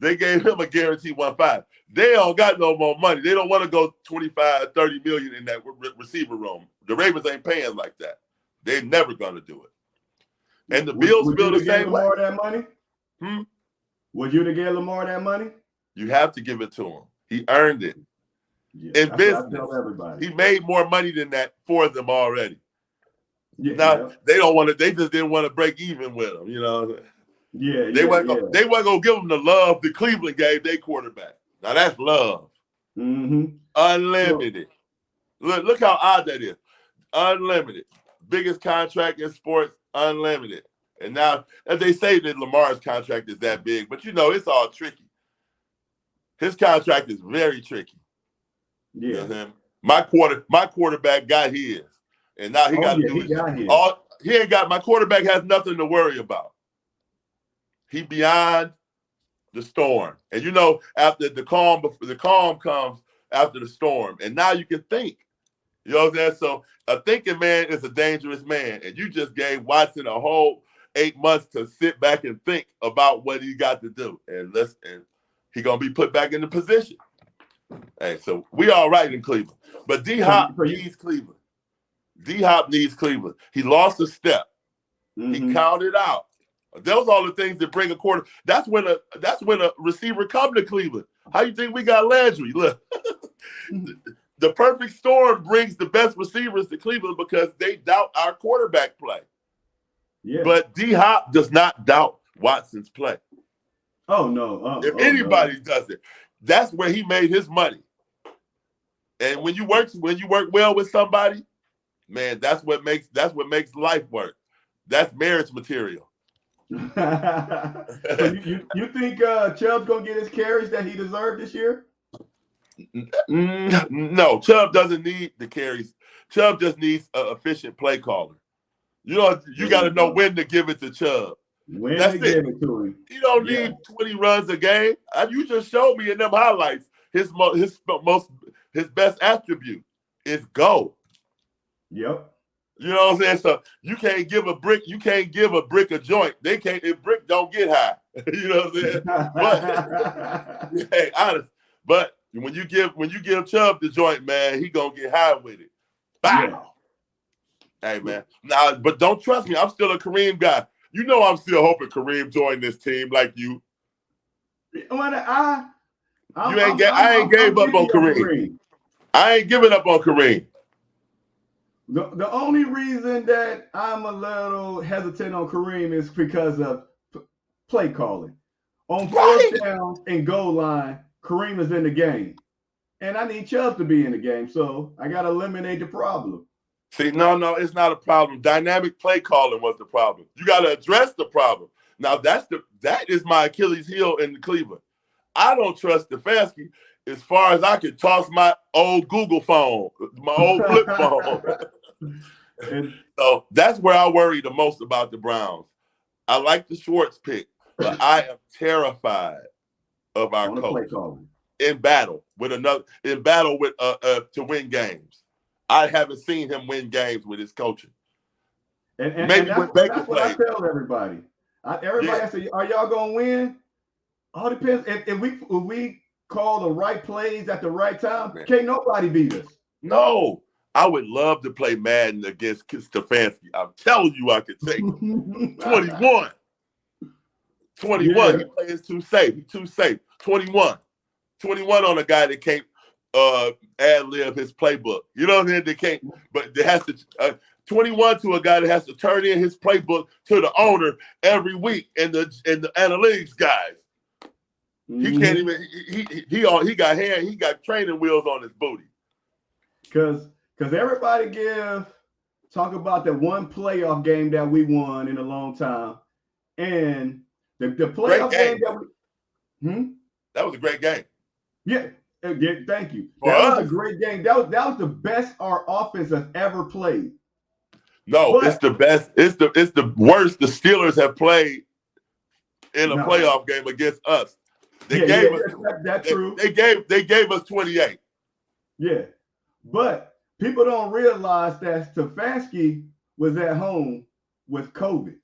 They gave him a guaranteed 1.5. They don't got no more money. They don't want to go 25, 30 million in that receiver room. The Ravens ain't paying like that. They're never going to do it. And the Bills feel the same way. Would you have Lamar that money? Would you have gave Lamar that money? You have to give it to him. He earned it. Yeah, in business, everybody. he made more money than that for them already. Yeah, now they don't want to. They just didn't want to break even with him. You know. Yeah, they weren't gonna give him the love the Cleveland gave their quarterback. Now that's love. Mm-hmm. Unlimited. Look how odd that is. Unlimited. Biggest contract in sports. Unlimited. And now, as they say that Lamar's contract is that big, but you know it's all tricky. His contract is very tricky. Yeah. You know my quarterback got his, and now he got to do his. He ain't got. My quarterback has nothing to worry about. He beyond the storm, and you know after the calm comes after the storm, and now you can think. You know what I'm saying? So a thinking man is a dangerous man, and you just gave Watson a whole 8 months to sit back and think about what he got to do, and he gonna be put back in the position. Hey, so we all right in Cleveland, but D-Hop needs Cleveland. D-Hop needs Cleveland. He lost a step. Mm-hmm. He counted out. Those are the things that bring a quarter. That's when a receiver come to Cleveland. How you think we got Landry? Look, the perfect storm brings the best receivers to Cleveland because they doubt our quarterback play. Yeah. But D-Hop does not doubt Watson's play. Oh no! If anybody does it, that's where he made his money. And when you work well with somebody, man, that's what makes life work. That's marriage material. So you think Chubb's gonna get his carries that he deserved this year? No, Chubb doesn't need the carries. Chubb just needs an efficient play caller. You know, you got to know when to give it to Chubb. That's it. Give it to him. You don't need 20 runs a game. You just showed me in them highlights his best attribute is go. Yep. You know what I'm saying? So you can't give a brick a joint. They can't if brick don't get high. You know what I'm saying? But hey, honest. But when you give Chubb the joint, man, he gonna get high with it. Bow. Yeah. Hey man. Now, but don't trust me. I'm still a Kareem guy. You know I'm still hoping Kareem joined this team like you. I ain't gave up on Kareem. I ain't giving up on Kareem. The only reason that I'm a little hesitant on Kareem is because of play calling. On fourth down and goal line, Kareem is in the game. And I need Chubb to be in the game, so I got to eliminate the problem. See, no, it's not a problem. Dynamic play calling was the problem. You got to address the problem. Now, that is my Achilles heel in Cleveland. I don't trust Stefanski as far as I can toss my old Google phone, my old flip phone. So that's where I worry the most about the Browns. I like the Schwartz pick, but I am terrified of our coach in battle to win games. I haven't seen him win games with his coaching. And that's what I tell everybody. Everybody say, "Are y'all gonna win?" All depends. If we call the right plays at the right time, can't nobody beat us. No, I would love to play Madden against Stefanski. I'm telling you, I could take him. 21. Yeah. He plays too safe. He's too safe. 21 on a guy that can't ad-lib his playbook. You know what I'm saying? They can't, but they has to 21 to a guy that has to turn in his playbook to the owner every week and the analytics guys. He can't even he got training wheels on his booty. Cause everybody talk about that one playoff game that we won in a long time. And the playoff game that was a great game. Yeah, thank you. That was a great game. That was the best our offense has ever played. No, it's the best. It's the worst the Steelers have played in a playoff game against us. They gave us 28. Yeah, but people don't realize that Stefanski was at home with COVID,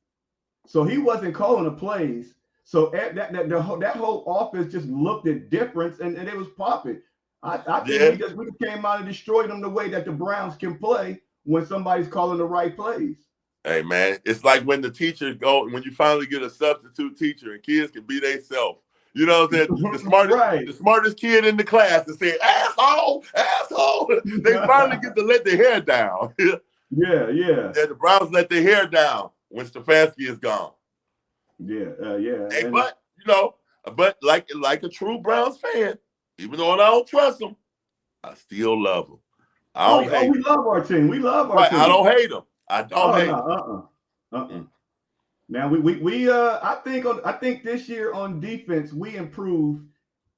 so he wasn't calling the plays. So that whole offense just looked at difference, and it was popping. I think we just came out and destroyed them the way that the Browns can play when somebody's calling the right plays. Hey man, it's like when the teacher when you finally get a substitute teacher and kids can be themselves. You know what I'm saying? The smartest kid in the class is saying, asshole. They finally get to let their hair down. Yeah. The Browns let their hair down when Stefanski is gone. Yeah. Hey, but like a true Browns fan, even though I don't trust them, I still love them. I don't hate we love our team. We love our team. I don't hate them. I don't hate them. Now I think this year on defense we improved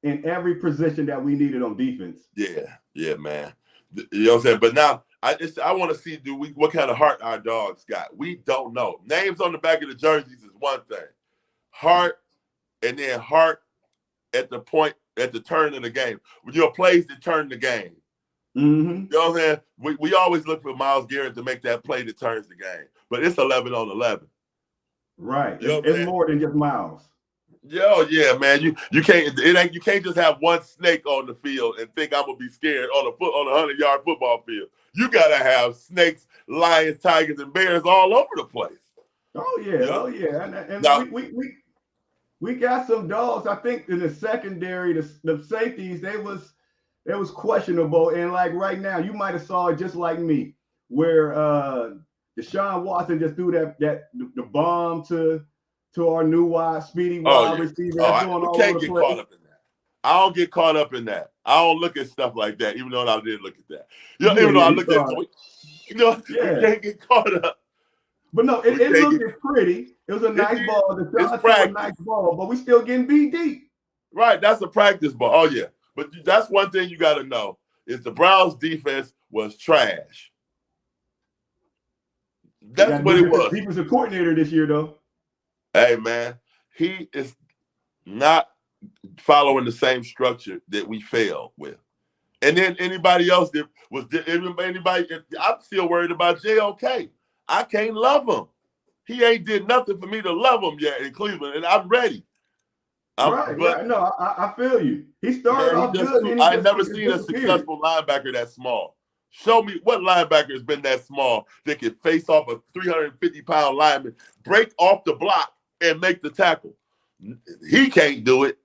in every position that we needed on defense. Yeah, man. You know what I'm saying? But now I want to see what kind of heart our dogs got. We don't know. Names on the back of the jerseys is one thing. Heart, and then heart at the turn of the game. Your plays that turn the game. Mm-hmm. You know what I'm saying? We always look for Myles Garrett to make that play that turns the game. But it's 11 on 11. Right. You know it's more than just Myles. Yeah, man. You can't just have one snake on the field and think I'm gonna be scared on a 100-yard football field. You gotta have snakes, lions, tigers, and bears all over the place. Oh yeah. And now, we got some dogs. I think in the secondary, the safeties, they was questionable. And like right now, you might have saw it just like me, where Deshaun Watson just threw the bomb to our new speedy wide receiver. Caught up in that. I don't get caught up in that. I don't look at stuff like that, even though I did look at that. Even though I looked at it, you can't get caught up. But no, it looked pretty. It was a nice ball. It's a nice ball, but we still getting beat deep. Right, that's a practice ball. Oh yeah, but that's one thing you got to know is the Browns' defense was trash. That's what it was. Defensive coordinator this year, though. Hey man, he is not following the same structure that we failed with. And then anybody else I'm still worried about JOK. I can't love him. He ain't did nothing for me to love him yet in Cleveland, and I'm ready. No, I feel you. He started off good. I've never seen a successful linebacker that small. Show me what linebacker has been that small that can face off a 350-pound lineman, break off the block, and make the tackle. He can't do it.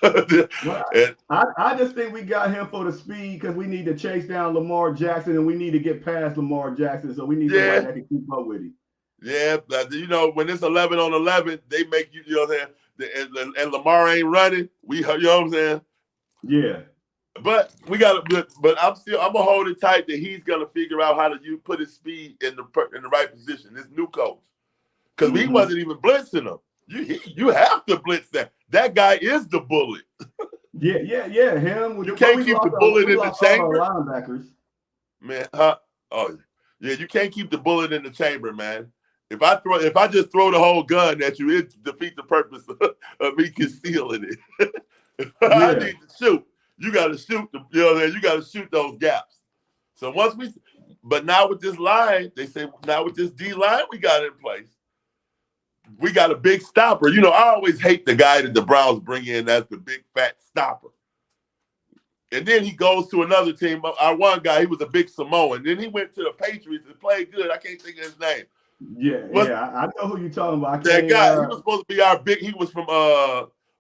I just think we got him for the speed because we need to chase down Lamar Jackson and we need to get past Lamar Jackson. So we need somebody that can keep up with him. Yeah, when it's 11 on 11, they make you know what I'm saying, and Lamar ain't running. You know what I'm saying? Yeah. But I'm gonna hold it tight that he's gonna figure out how to put his speed in the right position. This new coach, because he wasn't even blitzing him. You have to blitz that. That guy is the bullet. Yeah. Him. You can't keep the bullet in the chamber. Linebackers. Man, oh yeah, you can't keep the bullet in the chamber, man. If I just throw the whole gun at you, it defeats the purpose of me concealing it. I need to shoot. You got to shoot you got to shoot those gaps. So but now with this line, they say now with this D line we got in place, we got a big stopper. I always hate the guy that the Browns bring in as the big fat stopper. And then he goes to another team. Our one guy, he was a big Samoan. Then he went to the Patriots and played good. I can't think of his name. I know who you're talking about. That guy, he was supposed to be our big. He was from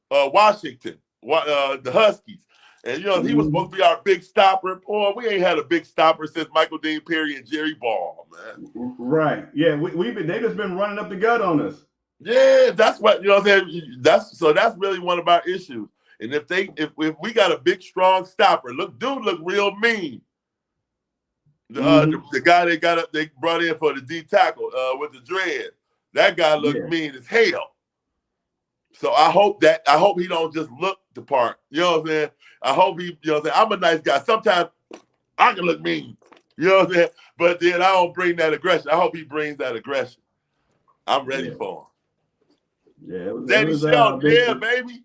Washington, the Huskies. And, he was supposed to be our big stopper. Boy, we ain't had a big stopper since Michael Dean Perry and Jerry Ball, man. Right. Yeah, they just been running up the gut on us. Yeah, that's what, what I'm saying? That's really one of our issues. And if we got a big, strong stopper, dude look real mean. The guy they brought in for the D tackle with the dread, that guy looked mean as hell. So I hope he don't just look the part. You know what I'm saying? I hope he, I'm a nice guy. Sometimes I can look mean. You know what I'm saying? But then I don't bring that aggression. I hope he brings that aggression. I'm ready for him. Yeah, Danny Shelton, baby.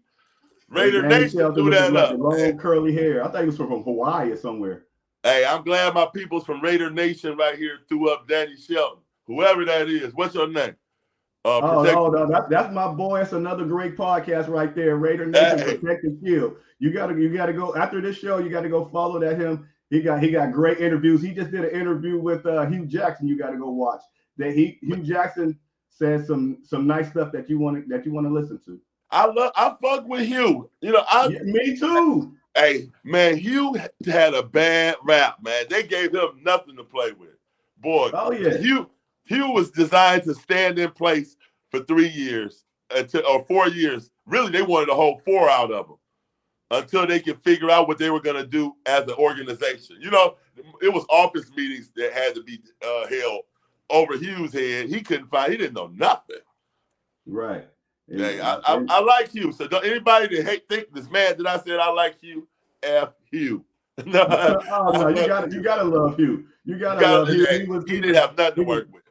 Raider Nation threw that up. Long curly hair. I think it was from Hawaii or somewhere. Hey, I'm glad my people's from Raider Nation right here threw up Danny Shelton. Whoever that is. What's your name? No, that's my boy. That's another great podcast right there. Raider Nation, Protect and Shield. You gotta go after this show. You gotta go follow him. He got great interviews. He just did an interview with Hugh Jackson. You gotta go watch. Hugh Jackson said some nice stuff that you want to listen to. I fuck with Hugh. Me too. Hey man, Hugh had a bad rap, man. They gave him nothing to play with. Boy, Hugh was designed to stand in place for 3 years or 4 years. Really, they wanted a whole 4 out of him until they could figure out what they were going to do as an organization. It was office meetings that had to be held over Hugh's head. He didn't know nothing. Right. Hey, I like Hugh. So anybody that think this man that I said I like Hugh, F Hugh. No, you gotta love Hugh. You gotta love Hugh. He didn't have nothing to work with.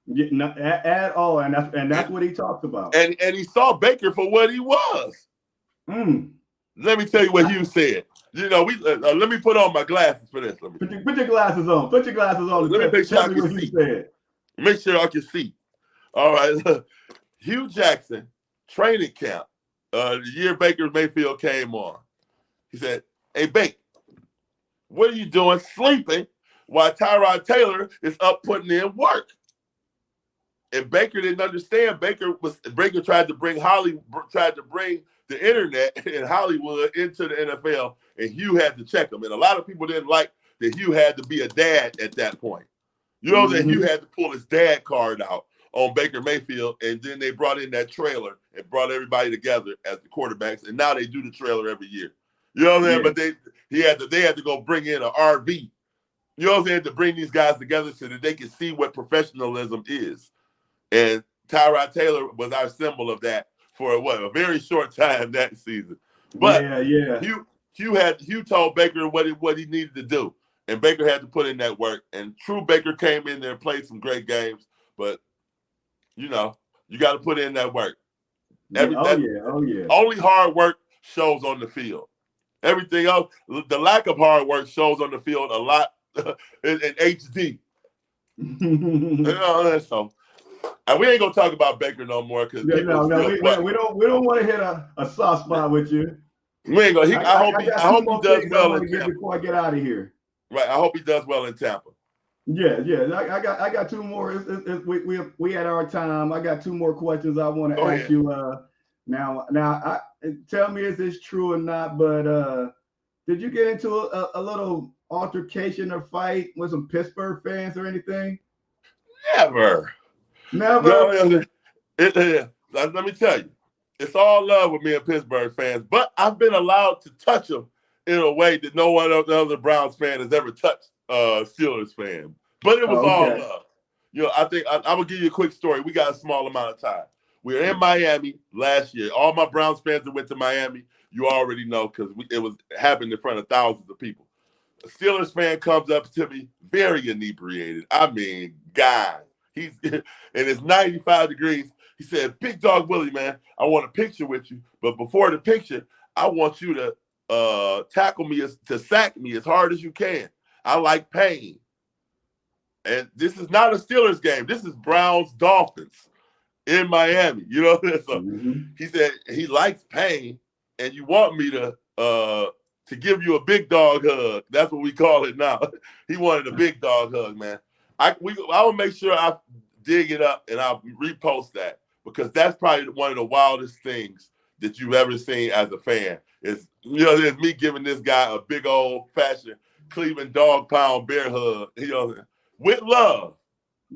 Not at all, and that's what he talked about. And he saw Baker for what he was. Let me tell you what Hugh said. Let me put on my glasses for this. Put your glasses on. Put your glasses on. Let me make sure I can see. Make sure I can see. All right. Hugh Jackson, training camp, the year Baker Mayfield came on. He said, "Hey, Baker, what are you doing sleeping while Tyrod Taylor is up putting in work?" And Baker didn't understand. Baker tried to bring the internet in Hollywood into the NFL, and Hugh had to check him. And a lot of people didn't like that Hugh had to be a dad at that point. That Hugh had to pull his dad card out on Baker Mayfield, and then they brought in that trailer and brought everybody together as the quarterbacks, and now they do the trailer every year. You know what I'm saying? But they had to go bring in an RV. You know what I'm saying? To bring these guys together so that they can see what professionalism is. And Tyrod Taylor was our symbol of that for a very short time that season. But Hugh told Baker what he needed to do, and Baker had to put in that work. And true Baker came in there and played some great games, but you got to put in that work. Only hard work shows on the field. Everything else, the lack of hard work shows on the field a lot in HD. So. And we ain't gonna talk about Baker no more because we don't want to hit a soft spot with you. We ain't gonna. I hope he does well in Tampa before I get out of here. Right. I hope he does well in Tampa. Yeah. I got 2 more. We had our time. I got 2 more questions I want to ask you. Now, tell me is this true or not? But did you get into a little altercation or fight with some Pittsburgh fans or anything? Never. No, let me tell you, it's all love with me and Pittsburgh fans, but I've been allowed to touch them in a way that no one other Browns fan has ever touched Steelers fan. But it was all love. I think I will give you a quick story. We got a small amount of time. We were in Miami last year. All my Browns fans that went to Miami, you already know because it happened in front of thousands of people. A Steelers fan comes up to me, very inebriated. I mean, God. And it's 95 degrees. He said, "Big Dog Willie, man, I want a picture with you. But before the picture, I want you to sack me as hard as you can. I like pain." And this is not a Steelers game. This is Browns Dolphins in Miami. So he said he likes pain, and you want me to give you a big dog hug. That's what we call it now. He wanted a big dog hug, man. I will make sure I dig it up and I'll repost that because that's probably one of the wildest things that you've ever seen as a fan. Is it's me giving this guy a big old fashioned Cleveland dog pound bear hug. With love.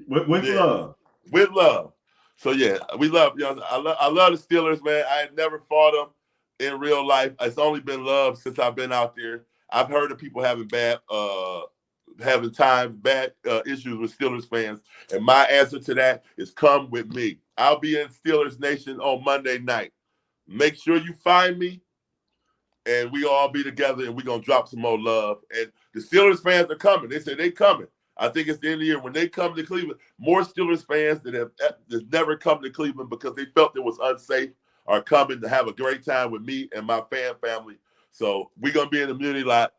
With love. So we love. I love the Steelers, man. I had never fought them in real life. It's only been love since I've been out there. I've heard of people having bad issues with Steelers fans. And my answer to that is come with me. I'll be in Steelers Nation on Monday night. Make sure you find me and we all be together and we're going to drop some more love. And the Steelers fans are coming. They say they coming. I think it's the end of the year. When they come to Cleveland, more Steelers fans that have never come to Cleveland because they felt it was unsafe are coming to have a great time with me and my fan family. So we're going to be in the community lot.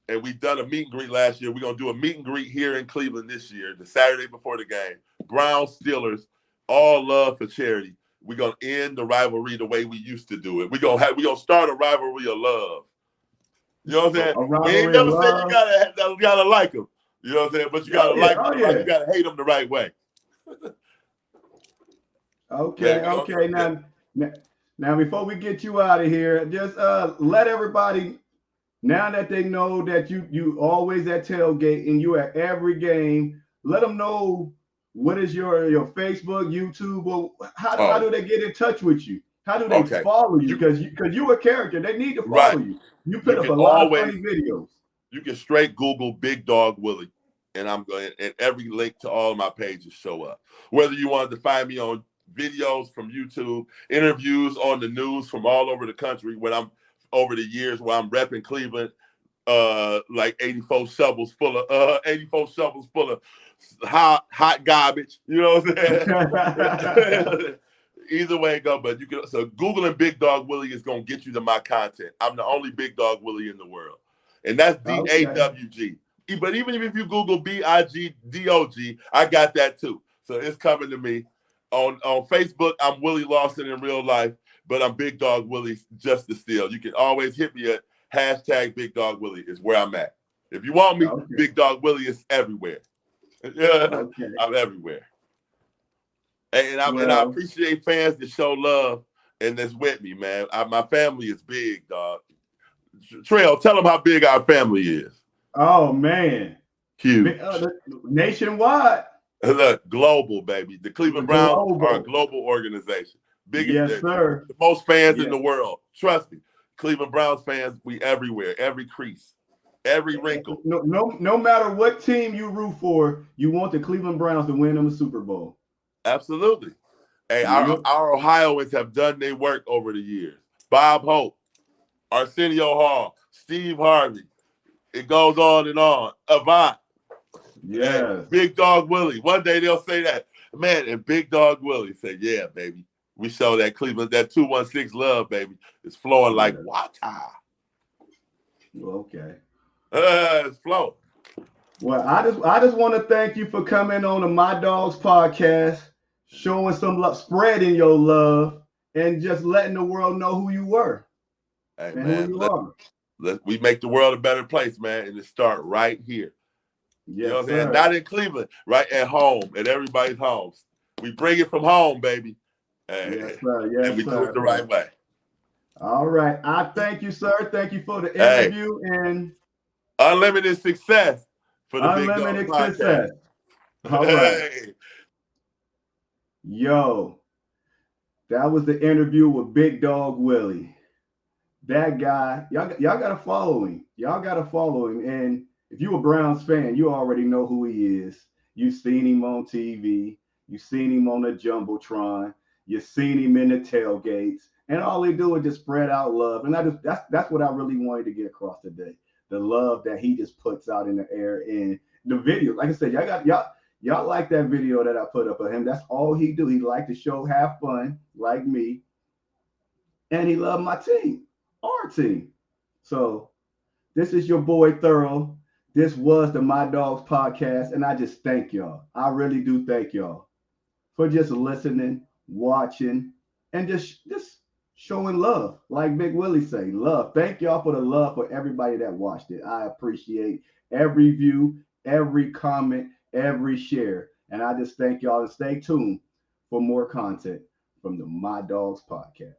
And we've done a meet and greet last year. We're going to do a meet and greet here in Cleveland this year, the Saturday before the game. Browns, Steelers all love for charity. We're gonna end the rivalry the way we used to do it. We're gonna start a rivalry of love. You know what I'm saying? A You ain't rivalry of never say you love. gotta like them. You know what I'm saying? But you gotta Oh yeah, like them oh the right. yeah. You gotta hate them the right way. Okay, okay. Now before we get you out of here, just let everybody, now that they know that you always at tailgate and you at every game, let them know what is your Facebook, YouTube, or how do they get in touch with you? How do they follow you? Because you a character, they need to follow you. You put up a lot of funny videos. You can straight Google Big Dog Willie, and I'm going, and every link to all of my pages show up. Whether you wanted to find me on videos from YouTube, interviews on the news from all over the country, when I'm over the years where I'm repping Cleveland, like 84 shovels full of hot garbage. You know what I'm saying? Either way it go, but you can. So Googling Big Dog Willie is gonna get you to my content. I'm the only Big Dog Willie in the world, and that's DAWG. But even if you Google BIGDOG, I got that too. So it's coming to me. On Facebook, I'm Willie Lawson in real life, but I'm Big Dog Willie just to steal. You can always hit me at hashtag Big Dog Willie is where I'm at. If you want me, Big Dog Willie is everywhere. I'm everywhere. And I appreciate fans that show love and that's with me, man. My family is big, dog. Trail, tell them how big our family is. Oh, man. Huge. Nationwide. Look, global, baby. The Cleveland Browns are a global organization. Biggest, sir. The most fans in the world. Trust me. Cleveland Browns fans, we everywhere. Every crease. Every wrinkle. No matter what team you root for, you want the Cleveland Browns to win them a Super Bowl. Absolutely. Hey, our Ohioans have done their work over the years. Bob Hope, Arsenio Hall, Steve Harvey. It goes on and on. Avant. Yeah. Big Dog Willie. One day they'll say that. Man, and Big Dog Willie said, yeah, baby. We show that Cleveland, that 216 love, baby. It's flowing like water. Okay. It's flowing. Well, I just want to thank you for coming on the My Dogs podcast, showing some love, spreading your love, and just letting the world know who you were. Hey, and man, who you are. We make the world a better place, man, and it start right here. Yes, you know what I'm saying? Not in Cleveland, right at home, at everybody's homes. We bring it from home, baby. Yes, sir. Yes, and we sir, do it the right way. All right. I thank you, sir. Thank you for the interview and unlimited success for the unlimited Big Dog success. All right. Yo, that was the interview with Big Dog Willie. That guy, y'all gotta follow him. Y'all gotta follow him. And if you're a Browns fan, you already know who he is. You've seen him on TV. You've seen him on the Jumbotron. You've seen him in the tailgates. And all they do is just spread out love. And that's what I really wanted to get across today. The love that he just puts out in the air. And the video, like I said, y'all like that video that I put up of him. That's all he do. He like to show, have fun, like me. And he loved my team, our team. So this is your boy Thorough. This was the My Dogs podcast. And I just thank y'all. I really do thank y'all for just listening, watching, and just showing love. Like Big Willie say, love. Thank y'all for the love for everybody that watched it. I appreciate every view, every comment, every share. And I just thank y'all and stay tuned for more content from the My Dogs podcast.